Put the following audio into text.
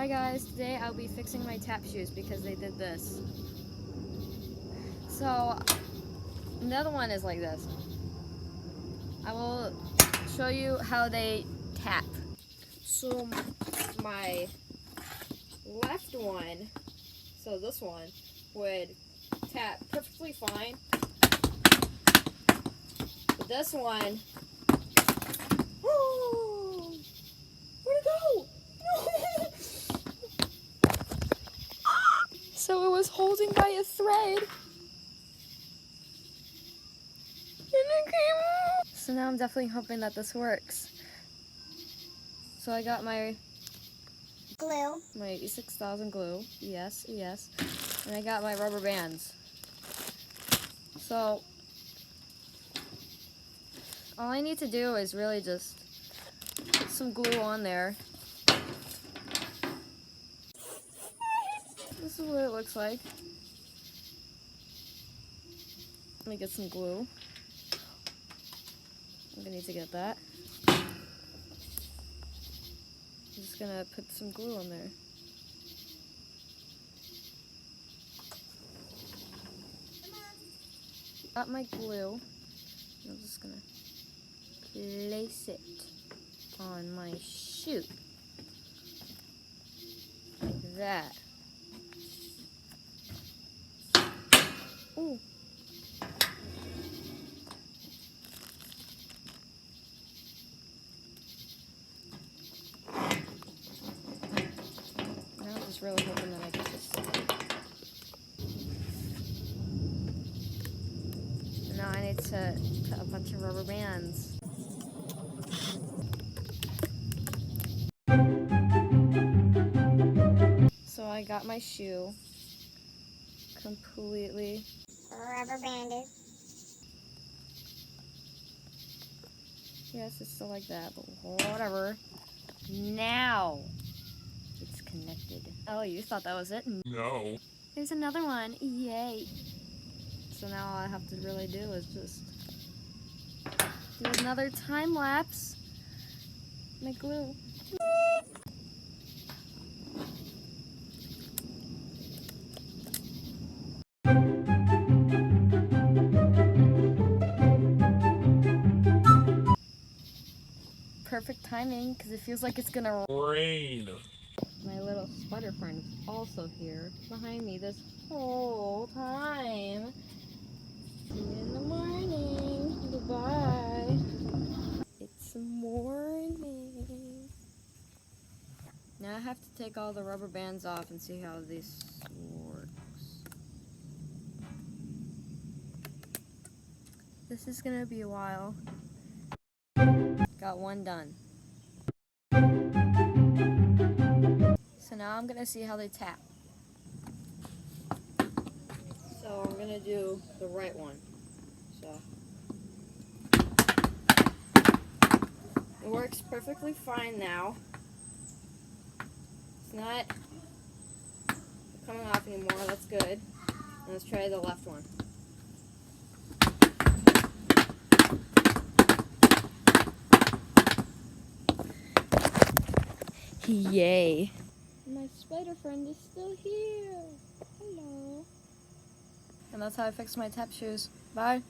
Hi guys, today I'll be fixing my tap shoes because they did this. So, another one is like this. I will show you how they tap. So, my left one, so this one, would tap perfectly fine. But this one, oh, where'd it go? No! So it was holding by a thread. And it came off. So now I'm definitely hoping that this works. So I got my glue. My 86,000 glue. Yes, yes. And I got my rubber bands. So all I need to do is really just put some glue on there. This is what it looks like. Let me get some glue. I'm gonna need to get that. I'm just gonna put some glue on there. Got my glue. I'm just gonna place it on my shoe. Like that. Ooh. Now I'm just really hoping that I get this. Now I need to put a bunch of rubber bands. So I got my shoe completely Rubber banded. Yes, it's still like that, but whatever. Now it's connected. Oh, you thought that was it? No. There's another one. Yay. So now all I have to really do is just do another time lapse. My glue. Perfect timing because it feels like it's gonna Rain. My little spider friend is also here behind me this whole time. See you in the morning. Goodbye. It's morning. Now I have to take all the rubber bands off and see how this works. This is gonna be a while. Got one done. So now I'm gonna see how they tap. So I'm gonna do the right one. So it works perfectly fine now. It's not coming off anymore, that's good. Let's try the left one. Yay. My spider friend is still here. Hello. And that's how I fixed my tap shoes. Bye.